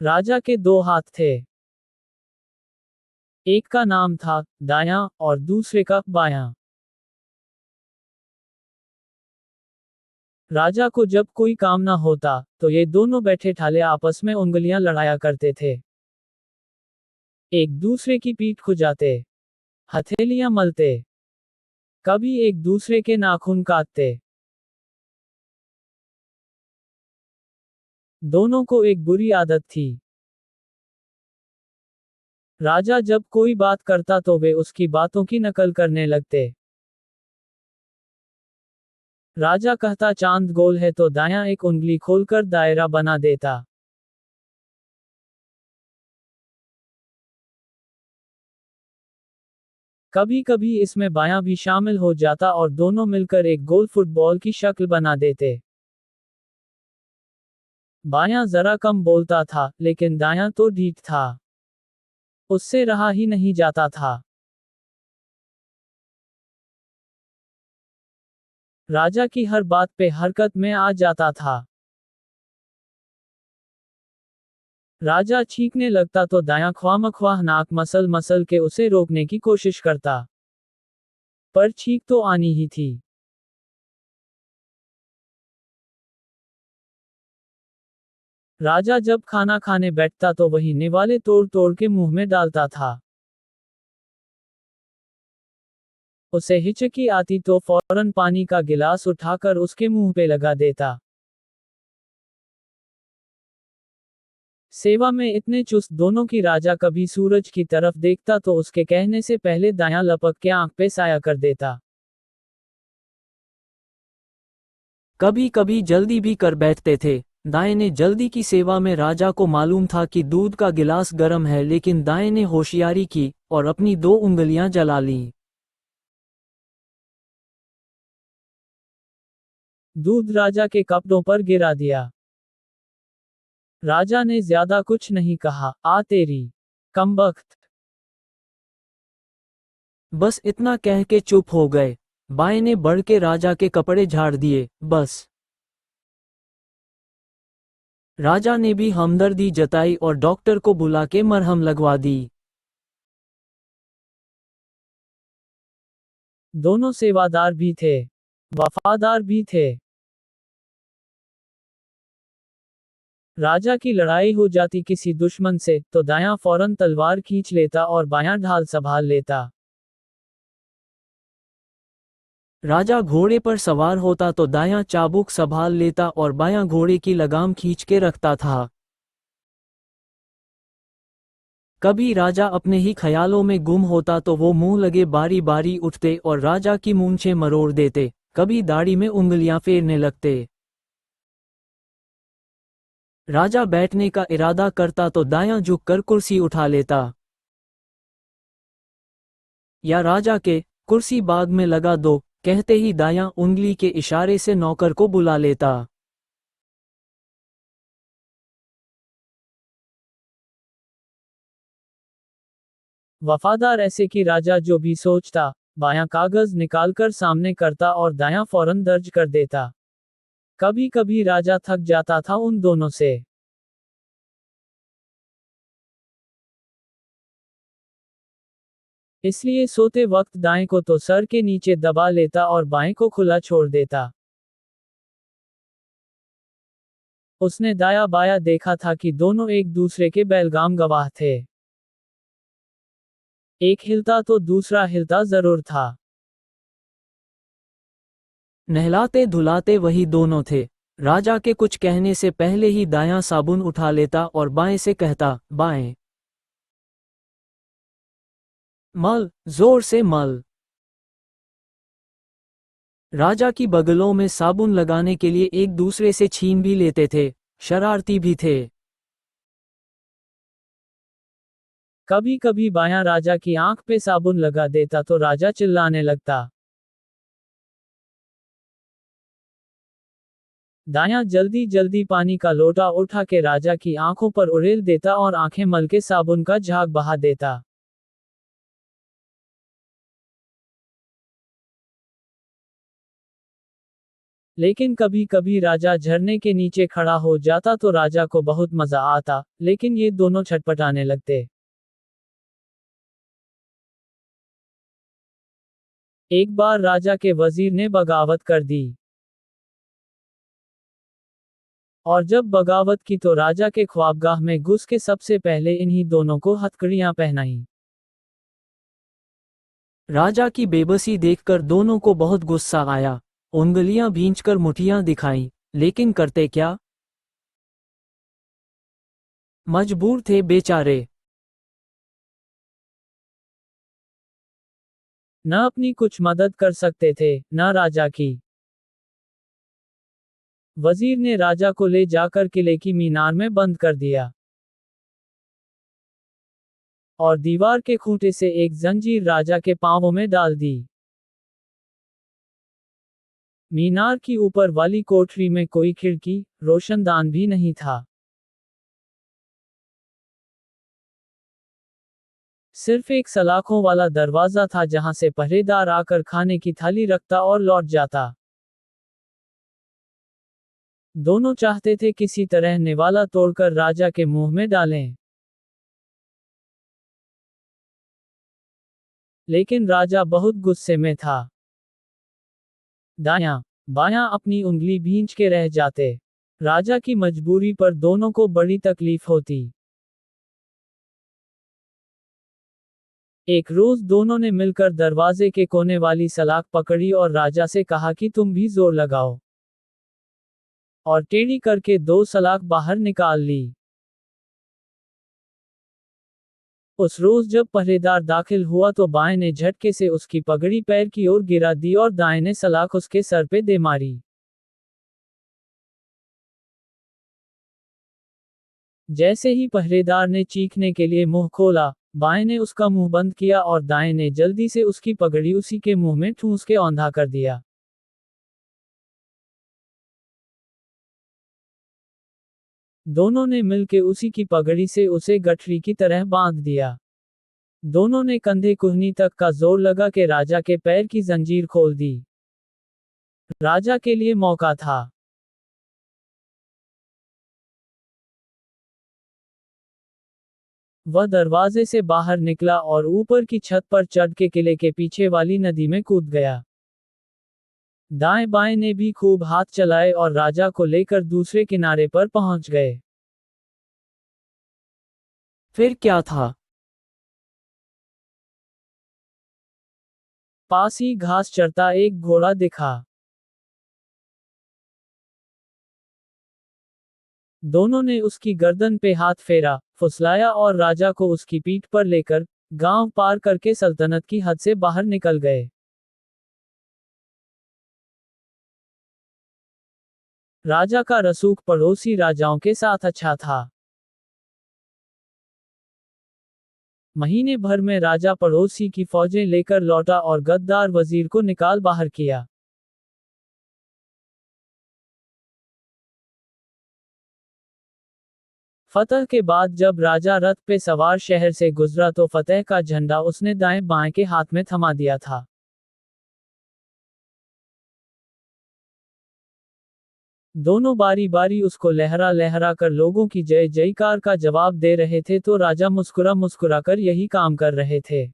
राजा के दो हाथ थे। एक का नाम था दायां और दूसरे का बायां। राजा को जब कोई काम ना होता तो ये दोनों बैठे ठाले आपस में उंगलियां लड़ाया करते थे। एक दूसरे की पीठ खुजाते, हथेलियां मलते, कभी एक दूसरे के नाखून काटते। दोनों को एक बुरी आदत थी। राजा जब कोई बात करता तो वे उसकी बातों की नकल करने लगते। राजा कहता चांद गोल है तो दायां एक उंगली खोलकर दायरा बना देता। कभी कभी इसमें बायां भी शामिल हो जाता और दोनों मिलकर एक गोल फुटबॉल की शक्ल बना देते। बायां जरा कम बोलता था, लेकिन दायां तो ढीठ था। उससे रहा ही नहीं जाता था। राजा की हर बात पे हरकत में आ जाता था। राजा छींकने लगता तो दायां ख्वामख्वाह नाक मसल मसल के उसे रोकने की कोशिश करता। पर छींक तो आनी ही थी। राजा जब खाना खाने बैठता तो वही निवाले तोड़ तोड़ के मुंह में डालता था। उसे हिचकी आती तो फौरन पानी का गिलास उठाकर उसके मुंह पे लगा देता। सेवा में इतने चुस्त दोनों की राजा कभी सूरज की तरफ देखता तो उसके कहने से पहले दायां लपक के आंख पे साया कर देता। कभी कभी जल्दी भी कर बैठते थे। दाएं ने जल्दी की सेवा में राजा को मालूम था कि दूध का गिलास गर्म है, लेकिन दाएं ने होशियारी की और अपनी दो उंगलियां जला लीं। दूध राजा के कपड़ों पर गिरा दिया। राजा ने ज्यादा कुछ नहीं कहा, आ तेरी कमबख्त। बस इतना कह के चुप हो गए। बाएं ने बढ़ के राजा के कपड़े झाड़ दिए। बस। राजा ने भी हमदर्दी जताई और डॉक्टर को बुला के मरहम लगवा दी। दोनों सेवादार भी थे, वफादार भी थे। राजा की लड़ाई हो जाती किसी दुश्मन से तो दायां फौरन तलवार खींच लेता और बायां ढाल संभाल लेता। राजा घोड़े पर सवार होता तो दायां चाबुक संभाल लेता और बायां घोड़े की लगाम खींच के रखता था। कभी राजा अपने ही ख्यालों में गुम होता तो वो मुंह लगे बारी बारी उठते और राजा की मूंछें मरोड़ देते, कभी दाढ़ी में उंगलियां फेरने लगते। राजा बैठने का इरादा करता तो दायां झुककर कुर्सी उठा लेता। या राजा के कुर्सी बाग में लगा दो कहते ही दायां उंगली के इशारे से नौकर को बुला लेता। वफादार ऐसे कि राजा जो भी सोचता, बायां कागज निकालकर सामने करता और दायां फौरन दर्ज कर देता। कभी कभी राजा थक जाता था उन दोनों से। इसलिए सोते वक्त दाएं को तो सर के नीचे दबा लेता और बाएं को खुला छोड़ देता। उसने दाया बाया देखा था कि दोनों एक दूसरे के बैलगाम गवाह थे। एक हिलता तो दूसरा हिलता जरूर था। नहलाते धुलाते वही दोनों थे। राजा के कुछ कहने से पहले ही दायां साबुन उठा लेता और बाएं से कहता, बाएं मल, जोर से मल। राजा की बगलों में साबुन लगाने के लिए एक दूसरे से छीन भी लेते थे, शरारती भी थे। कभी कभी बायां राजा की आंख पे साबुन लगा देता तो राजा चिल्लाने लगता। दायां जल्दी जल्दी पानी का लोटा उठा के राजा की आंखों पर उड़ेल देता और आंखें मल के साबुन का झाग बहा देता। लेकिन कभी कभी राजा झरने के नीचे खड़ा हो जाता तो राजा को बहुत मजा आता, लेकिन ये दोनों छटपटाने लगते। एक बार राजा के वजीर ने बगावत कर दी, और जब बगावत की तो राजा के ख्वाबगाह में घुस के सबसे पहले इन्हीं दोनों को हथकड़ियां पहनाई। राजा की बेबसी देखकर दोनों को बहुत गुस्सा आया, उंगलियां भींचकर मुठियां दिखाई, लेकिन करते क्या? मजबूर थे बेचारे। न अपनी कुछ मदद कर सकते थे, न राजा की। वजीर ने राजा को ले जाकर किले की मीनार में बंद कर दिया, और दीवार के खूंटे से एक जंजीर राजा के पांवों में डाल दी। मीनार की ऊपर वाली कोठरी में कोई खिड़की, रोशनदान भी नहीं था। सिर्फ एक सलाखों वाला दरवाजा था जहां से पहरेदार आकर खाने की थाली रखता और लौट जाता। दोनों चाहते थे किसी तरह निवाला तोड़कर राजा के मुंह में डालें, लेकिन राजा बहुत गुस्से में था। दायां बायां अपनी उंगली भींच के रह जाते। राजा की मजबूरी पर दोनों को बड़ी तकलीफ होती। एक रोज दोनों ने मिलकर दरवाजे के कोने वाली सलाख पकड़ी और राजा से कहा कि तुम भी जोर लगाओ, और टेढ़ी करके दो सलाख बाहर निकाल ली। उस रोज जब पहरेदार दाखिल हुआ तो बाएं ने झटके से उसकी पगड़ी पैर की ओर गिरा दी और दाएं ने सलाख उसके सर पे दे मारी। जैसे ही पहरेदार ने चीखने के लिए मुंह खोला, बाएं ने उसका मुंह बंद किया और दाएं ने जल्दी से उसकी पगड़ी उसी के मुंह में ठूंस के औंधा कर दिया। दोनों ने मिलके उसी की पगड़ी से उसे गठरी की तरह बांध दिया। दोनों ने कंधे कुहनी तक का जोर लगा के राजा के पैर की जंजीर खोल दी। राजा के लिए मौका था। वह दरवाजे से बाहर निकला और ऊपर की छत पर चढ़ के किले के पीछे वाली नदी में कूद गया। दाएं बाएं ने भी खूब हाथ चलाए और राजा को लेकर दूसरे किनारे पर पहुंच गए। फिर क्या था? पास ही घास चरता एक घोड़ा दिखा। दोनों ने उसकी गर्दन पे हाथ फेरा, फुसलाया और राजा को उसकी पीठ पर लेकर गांव पार करके सल्तनत की हद से बाहर निकल गए। राजा का रसूख पड़ोसी राजाओं के साथ अच्छा था। महीने भर में राजा पड़ोसी की फौजें लेकर लौटा और गद्दार वजीर को निकाल बाहर किया। फतह के बाद जब राजा रथ पे सवार शहर से गुजरा तो फतह का झंडा उसने दाएं बाएं के हाथ में थमा दिया था। दोनों बारी बारी उसको लहरा लहरा कर लोगों की जय जयकार का जवाब दे रहे थे तो राजा मुस्कुरा मुस्कुरा कर यही काम कर रहे थे।